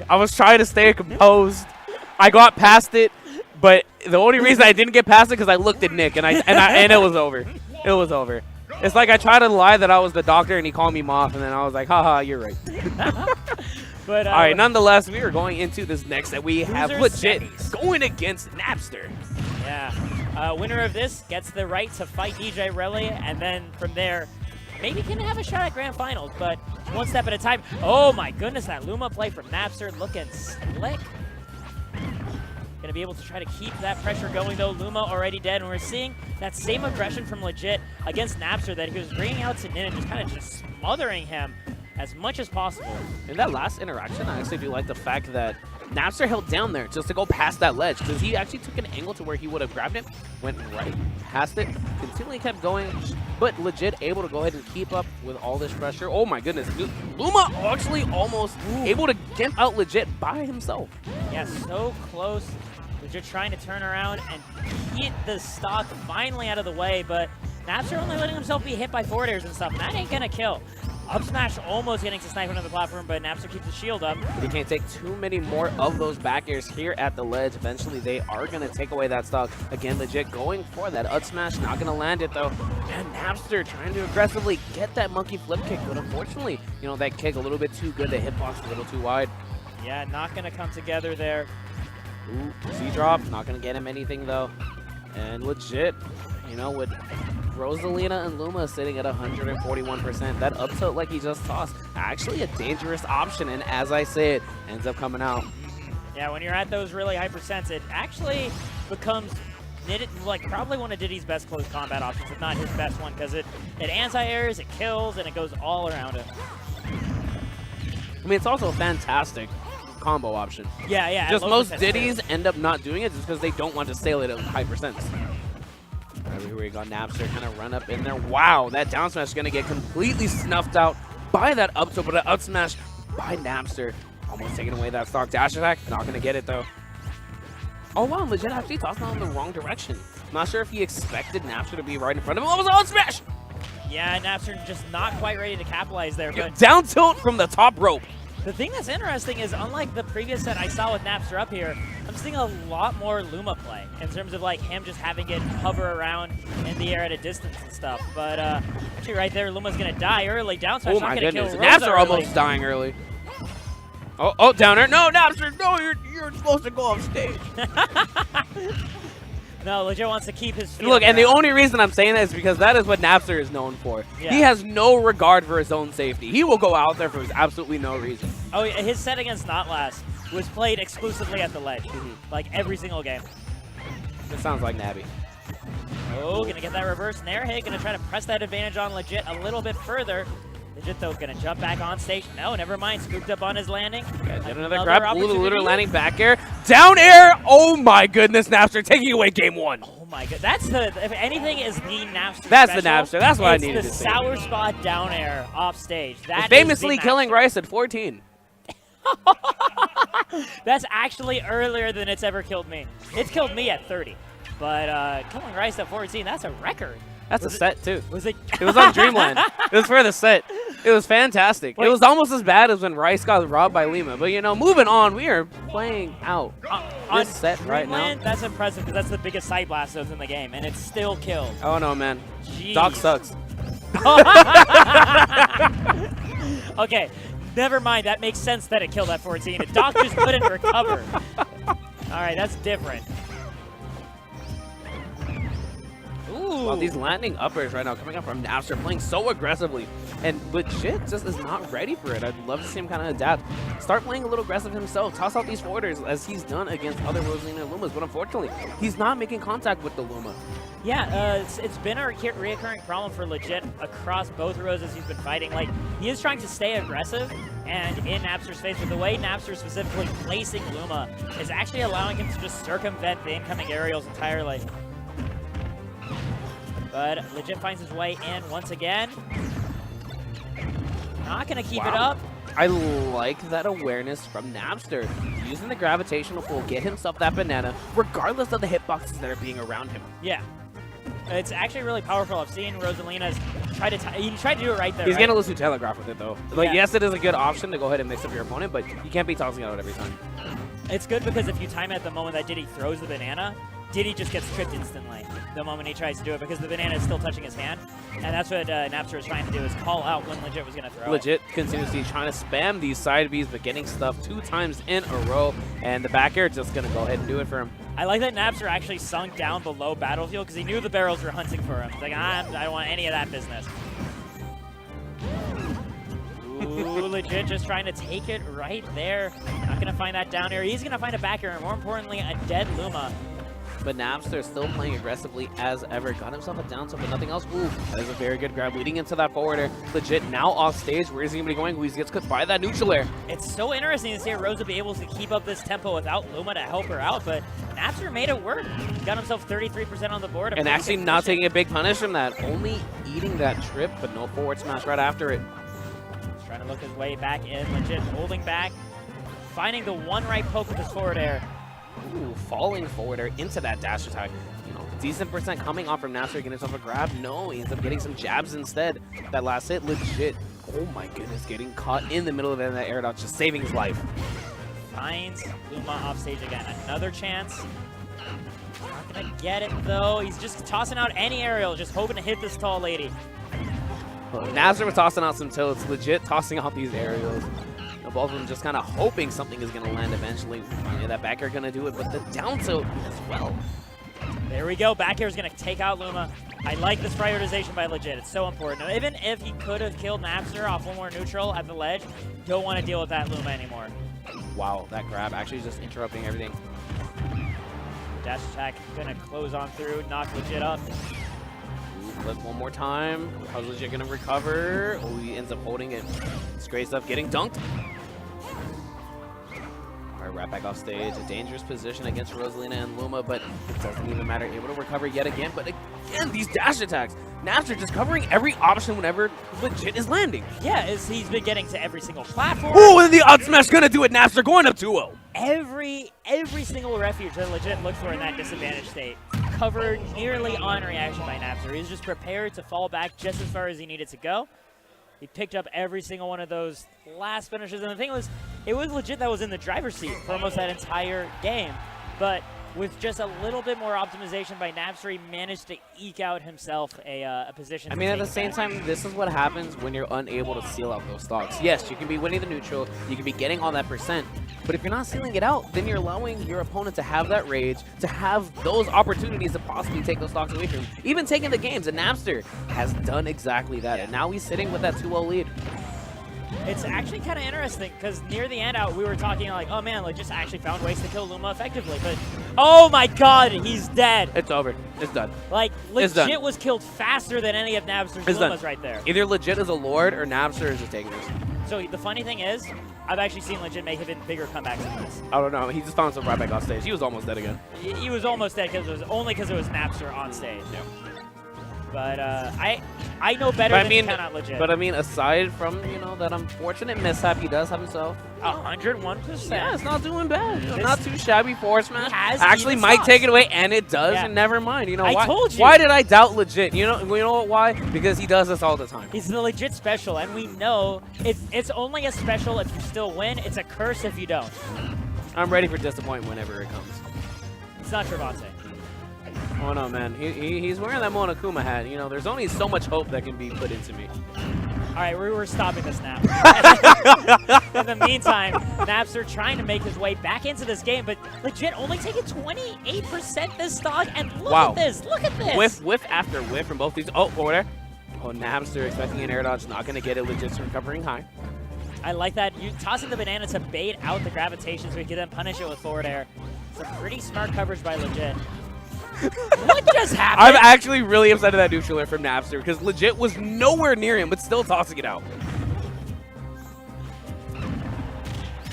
I was trying to stay composed. I got past it, but the only reason I didn't get past it because I looked at Nick and it was over. It was over. It's like I tried to lie that I was the doctor and he called me Moth, and then I was like, haha, you're right. But, all right, nonetheless, we are going into this next that we have legit semis. going against Nabster. Yeah. Winner of this gets the right to fight DJ Relly, and then from there, maybe can have a shot at Grand Finals, but one step at a time. Oh my goodness, that Luma play from Nabster looking slick. Going to be able to try to keep that pressure going, though. Luma already dead, and we're seeing that same aggression from Legit against Nabster that he was bringing out to Nin and just kind of just smothering him as much as possible. In that last interaction, I actually do like the fact that Nabster held down there just to go past that ledge, because he actually took an angle to where he would have grabbed it, went right past it, continually kept going, but Legit able to go ahead and keep up with all this pressure. Oh my goodness, Luma actually almost able to get out Legit by himself. Yeah, so close. Legit trying to turn around and get the stock finally out of the way, but Nabster only letting himself be hit by forward airs and stuff, and that ain't gonna kill. Up smash almost getting to snipe under the platform, but Nabster keeps his shield up. He can't take too many more of those back airs here at the ledge. Eventually, they are going to take away that stock. Again, Legit going for that up smash. Not going to land it, though. And Nabster trying to aggressively get that monkey flip kick, but unfortunately, you know, that kick a little bit too good. The hitbox a little too wide. Yeah, not going to come together there. Ooh, Z-drop. Not going to get him anything, though. And Legit, you know, with Rosalina and Luma sitting at 141%. That up tilt like he just tossed, actually a dangerous option, and as I say it, ends up coming out. Yeah, when you're at those really high percents, it actually becomes like probably one of Diddy's best close combat options, if not his best one, because it anti-airs, it kills, and it goes all around him. I mean, it's also a fantastic combo option. Yeah, yeah. Just most Diddies end up not doing it just because they don't want to sail it at high percents. Here we go, Nabster kind of run up in there. Wow, that down smash is going to get completely snuffed out by that up tilt, but an up smash by Nabster. Almost taking away that stock dash attack. Not going to get it, though. Oh, wow, Legit actually tossed it in the wrong direction. Not sure if he expected Nabster to be right in front of him. Oh, it was an up smash! Yeah, Nabster just not quite ready to capitalize there. But down tilt from the top rope. The thing that's interesting is, unlike the previous set I saw with Nabster up here, I'm seeing a lot more Luma play in terms of like him just having it hover around in the air at a distance and stuff. But actually right there, Luma's going to die early. Down smash not going to kill Rosa Nabster almost dying early. Oh, down air. No, Nabster, no, you're supposed to go off stage. No, Legit wants to keep his Look, and the only reason I'm saying that is because that is what Nabster is known for. Yeah. He has no regard for his own safety. He will go out there for absolutely no reason. Oh, yeah, his set against Notlast was played exclusively at the ledge, like every single game. It sounds like Nabby. Oh, gonna get that reverse nair hit, gonna try to press that advantage on Legit a little bit further. Legit, though, gonna jump back on stage. No, never mind. Scooped up on his landing. Yeah, get another grab. Little landing back air. Down air. Oh, my goodness, Nabster taking away game one. Oh, my god. That's the, if anything is the Nabster That's special, the Nabster. That's what I needed to see. see. The sour spot down air off stage. That famously killing Rice at 14. That's actually earlier than it's ever killed me. It's killed me at 30. But killing Rice at 14, that's a record. That's a set, too. Was it? It was on Dreamland. It was for the set. It was fantastic. Wait. It was almost as bad as when Rice got robbed by Lima. But, you know, moving on, we are playing out this set right now. That's impressive because that's the biggest side blast zones in the game, and it's still killed. Oh, no, man. Jeez. Doc sucks. Okay, never mind. That makes sense that it killed at 14. Doc just couldn't recover. All right, that's different. Well, these landing uppers right now coming up from Nabster, playing so aggressively, and Legit just is not ready for it. I'd love to see him kind of adapt. Start playing a little aggressive himself. Toss out these forwarders as he's done against other Rosalina and Lumas, but unfortunately, he's not making contact with the Luma. Yeah, it's been a reoccurring problem for Legit across both Roses he's been fighting. Like, he is trying to stay aggressive, and in Nabster's face, but the way Nabster specifically placing Luma is actually allowing him to just circumvent the incoming aerials entirely. But Legit finds his way in once again. Not going to keep it up. I like that awareness from Nabster. Using the gravitational pull, get himself that banana, regardless of the hitboxes that are being around him. Yeah. It's actually really powerful. I've seen Rosalina's He tried to do it right there. He's right? going to lose to Telegraph with it, though. Like, Yeah. yes, it is a good option to go ahead and mix up your opponent, but you can't be tossing it out every time. It's good because if you time it at the moment that Diddy throws the banana, Diddy just gets tripped instantly the moment he tries to do it because the banana is still touching his hand. And that's what Nabster was trying to do, is call out when Legit was going to throw Legit continuously trying to spam these side Bs, but getting stuff 2 times in a row. And the back air just going to go ahead and do it for him. I like that Nabster actually sunk down below Battlefield because he knew the barrels were hunting for him. He's like, I don't want any of that business. Ooh, Legit just trying to take it right there. Not going to find that down air. He's going to find a back air, and more importantly, a dead Luma. But Nabster still playing aggressively as ever. Got himself a down tilt, but nothing else. Ooh, that is a very good grab leading into that forward air. Legit now off stage. Where is he going to be going? He gets cut by that neutral air. It's so interesting to see Rosa be able to keep up this tempo without Luma to help her out, but Nabster made it work. He got himself 33% on the board. And actually not taking a big punish from that. Only eating that trip, but no forward smash right after it. He's trying to look his way back in. Legit holding back. Finding the one right poke with his forward air. Ooh, falling forward air into that dash attack. You know, decent percent coming off from Nabster, getting himself a grab. No, he ends up getting some jabs instead. That last hit, legit. Oh my goodness, getting caught in the middle of that air dodge, just saving his life. Finds Luma off stage again. Another chance. Not gonna get it though. He's just tossing out any aerial, just hoping to hit this tall lady. Well, Nabster was tossing out some tilts, legit tossing out these aerials. Both of them just kind of hoping something is going to land eventually. Finally, that back air going to do it, but the down tilt as well. There we go. Back air is going to take out Luma. I like this prioritization by Legit. It's so important. Even if he could have killed Nabster off one more neutral at the ledge, don't want to deal with that Luma anymore. Wow, that grab actually just interrupting everything. Dash attack going to close on through, knock Legit up. Flip one more time. How's Legit going to recover? Oh, he ends up holding it. It's great stuff. Getting dunked. All right, right back off stage. A dangerous position against Rosalina and Luma, but it doesn't even matter. Able to recover yet again. But again, these dash attacks. Nabster just covering every option whenever Legit is landing. Yeah, he's been getting to every single platform. Oh, and the up smash going to do it. Nabster going up 2-0. Every single refuge that Legit looked for in that disadvantaged state covered nearly on reaction by Nabster. He was just prepared to fall back just as far as he needed to go. He picked up every single one of those last finishes, and the thing was, it was Legit that was in the driver's seat for almost that entire game. But with just a little bit more optimization by Nabster, he managed to eke out himself a position. I mean, at the same time, this is what happens when you're unable to seal out those stocks. Yes, you can be winning the neutral, you can be getting all that percent, but if you're not sealing it out, then you're allowing your opponent to have that rage, to have those opportunities to possibly take those stocks away from him, even taking the games. And Nabster has done exactly that, and now he's sitting with that 2-0 lead. It's actually kind of interesting because near the end out, we were talking like, oh man, like just actually found ways to kill Luma effectively. But oh my god, he's dead. It's over. It's done. Like, Legit was killed faster than any of Nabster's Lumas right there. Either Legit is a lord or Nabster is just taking this. So the funny thing is, I've actually seen Legit make even bigger comebacks than this. I don't know. He just found himself right back off stage. He was almost dead again. He was almost dead because it was only because it was Nabster on stage. Yeah. But I know better than to count out Legit. But I mean, aside from, you know, that unfortunate mishap he does have himself. 101%. Yeah, it's not doing bad. You know, not too shabby forward smash. Actually might take it away, and it does, and never mind. You know, I told you. Why did I doubt Legit? You know why? Because he does this all the time. He's the Legit special, and we know it's only a special if you still win. It's a curse if you don't. I'm ready for disappointment whenever it comes. It's not Trevante. Oh no, man. He's wearing that Monokuma hat. You know, there's only so much hope that can be put into me. All right, we're stopping this now. In the meantime, Nabster trying to make his way back into this game, but Legit only taking 28% this stock, and look at this. Look at this. Whiff after whiff from both these. Oh, order. Oh, Nabster expecting an air dodge, not going to get it. Legit's recovering high. I like that. You tossing the banana to bait out the gravitation so he can then punish it with forward air. Some pretty smart coverage by Legit. What just happened? I'm actually really upset at that neutral air from Nabster because Legit was nowhere near him, but still tossing it out.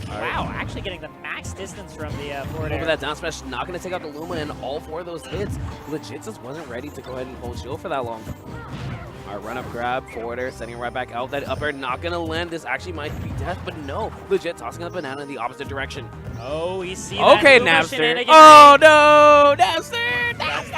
Wow, actually getting the max distance from the forward air. Over that down smash, not going to take out the Luma in all 4 of those hits. Legit just wasn't ready to go ahead and hold shield for that long. All right, run up grab, forward air, setting it right back out. That up air not going to land. This actually might be death, but no. Legit tossing the banana in the opposite direction. Oh, we see okay, that Nabster. Oh, no, Nabster! That's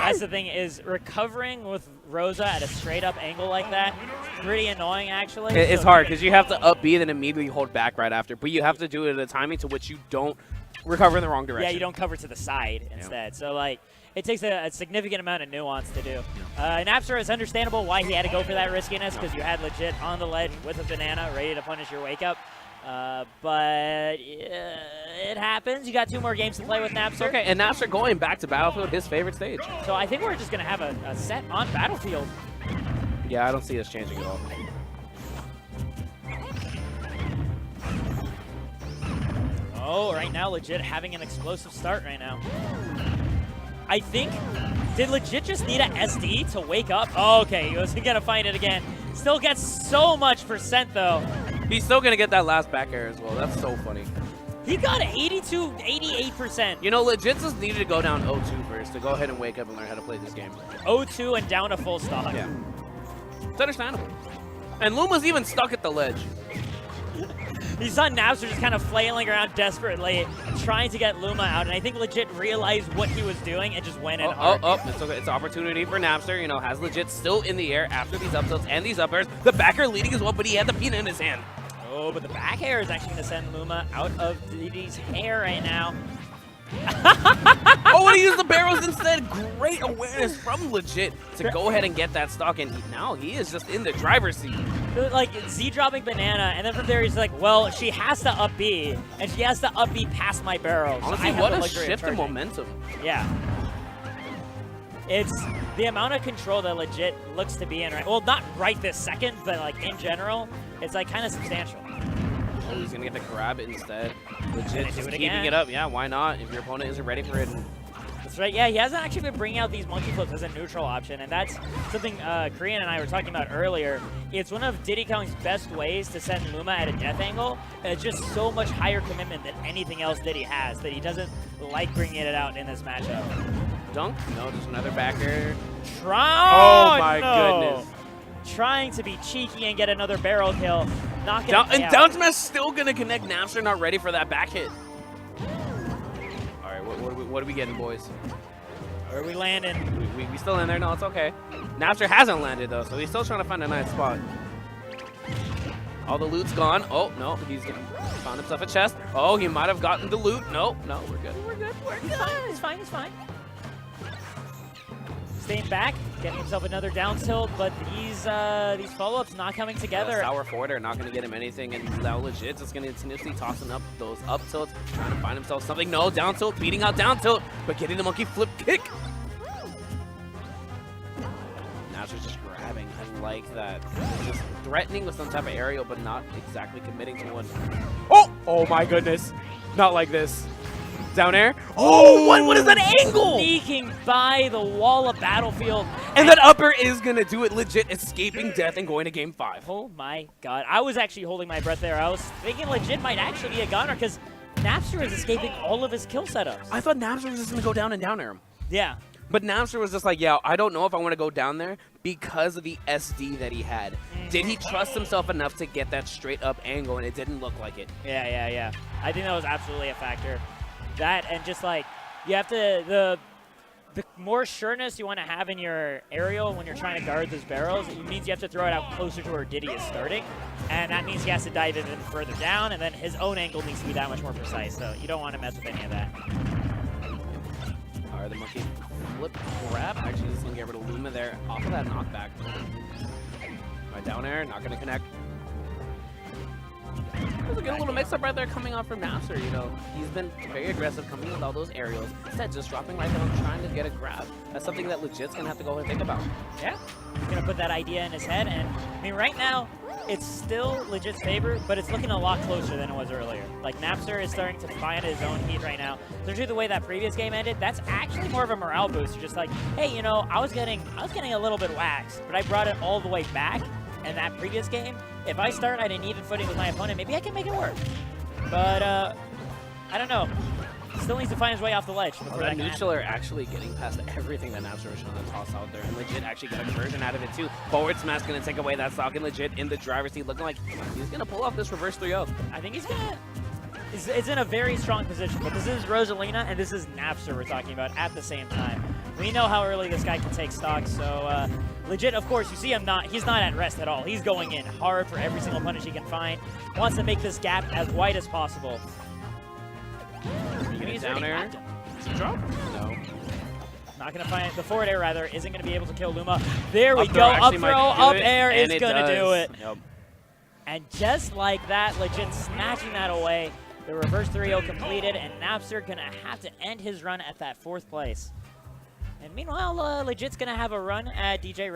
That's the thing, is recovering with Rosa at a straight-up angle like that, pretty annoying, actually. It's hard because you have to up B and then immediately hold back right after. But you have to do it at a timing to which you don't recover in the wrong direction. Yeah, you don't cover to the side instead. So, like, it takes a significant amount of nuance to do. Nabster, is understandable why he had to go for that riskiness, because you had legit on the ledge with a banana ready to punish your wake-up. But it happens. You got 2 more games to play with Nabster. Okay, and Nabster going back to Battlefield, his favorite stage. So I think we're just going to have a set on Battlefield. Yeah, I don't see us changing at all. Oh, right now, legit having an explosive start right now. I think, did legit just need a SD to wake up? Oh, okay, he wasn't going to find it again. Still gets so much %, though. He's still going to get that last back air as well. That's so funny. He got 82, 88%. You know, legit just needed to go down 0-2 first to go ahead and wake up and learn how to play this game. 0-2 and down a full stock. Yeah. It's understandable. And Luma's even stuck at the ledge. You saw Nabster just kind of flailing around desperately, trying to get Luma out, and I think legit realized what he was doing and just went in hard. It's okay. It's an opportunity for Nabster. You know, has legit still in the air after these up tilts and these up airs. The backer leading as well, but he had the peanut in his hand. Oh, but the back air is actually going to send Luma out of Diddy's hair right now. Oh, and he used the barrels instead. Great awareness from legit to go ahead and get that stock, and now he is just in the driver's seat. Like, Z dropping banana, and then from there he's like, well, she has to up B, and she has to up B past my barrel. Honestly, so what a shift in momentum. Yeah. It's the amount of control that legit looks to be in right. Well, not right this second, but like in general, it's like kind of substantial. Oh, he's gonna get the grab instead. Legit just keeping it up. Yeah, why not? If your opponent isn't ready for it. That's right. Yeah, he hasn't actually been bringing out these monkey flips as a neutral option, and that's something Korean and I were talking about earlier. It's one of Diddy Kong's best ways to send Luma at a death angle, and it's just so much higher commitment than anything else Diddy has that he doesn't like bringing it out in this matchup. Dunk? No, just another backer. Oh my goodness. Trying to be cheeky and get another barrel kill. Not gonna and down smash still gonna connect. Nabster not ready for that back hit. All right, what are we getting, boys? Where are we landing? We still in there? No, it's okay. Nabster hasn't landed though, so he's still trying to find a nice spot. All the loot's gone. Oh no, he's found himself a chest. Oh, he might have gotten the loot. No, we're good. We're good. We're good. It's fine. It's fine. Staying back, getting himself another down tilt, but these follow-ups not coming together. Sour forwarder not going to get him anything, and now legit just going to continuously tossing up those up tilts, trying to find himself something. No, down tilt, beating out down tilt, but getting the monkey flip kick. Nabster's just grabbing. I like that. Just threatening with some type of aerial, but not exactly committing to one. Oh my goodness. Not like this. Down air. Oh, what is that angle? Sneaking by the wall of Battlefield. And that upper is going to do it, legit escaping death and going to game 5. Oh my god. I was actually holding my breath there. I was thinking legit might actually be a gunner because Nabster is escaping all of his kill setups. I thought Nabster was just going to go down and down air him. Yeah. But Nabster was just like, yeah, I don't know if I want to go down there because of the SD that he had. Did he trust himself enough to get that straight up angle, and it didn't look like it? Yeah. I think that was absolutely a factor. That and just like you have to the more sureness you want to have in your aerial when you're trying to guard those barrels, it means you have to throw it out closer to where Diddy is starting, and that means he has to dive even further down, and then his own angle needs to be that much more precise. So you don't want to mess with any of that. All right, the monkey flip grab. Actually, just gonna get rid of Luma there off of that knockback. All right, down air, not gonna connect. There's a little mix-up right there coming on from Nabster, you know. He's been very aggressive coming with all those aerials. Instead, just dropping right down, trying to get a grab. That's something that legit's going to have to go and think about. Yeah, he's going to put that idea in his head. And, I mean, right now, it's still legit's favor, but it's looking a lot closer than it was earlier. Like, Nabster is starting to find his own heat right now. Especially the way that previous game ended, that's actually more of a morale boost. Just like, hey, you know, I was getting a little bit waxed, but I brought it all the way back. In that previous game, if I start at an even footing with my opponent, maybe I can make it work. But, I don't know. Still needs to find his way off the ledge. That neutral are actually getting past everything that Nabster was trying to toss out there, and legit actually got a conversion out of it too. Forward smash going to take away that stock, and legit in the driver's seat looking like he's going to pull off this reverse 3-0. I think he's going to... is in a very strong position, but this is Rosalina and this is Nabster we're talking about at the same time. We know how early this guy can take stock, so legit, of course, you see him he's not at rest at all. He's going in hard for every single punish he can find. Wants to make this gap as wide as possible. He's down air. Drop? No. Not going to find the forward air, rather, isn't going to be able to kill Luma. There we Up go. Up throw, up air is going to do it. Yep. And just like that, legit snatching that away. The reverse 3-0 completed, and Nabster going to have to end his run at that 4th place. And meanwhile, Legit's going to have a run at DJ Rel.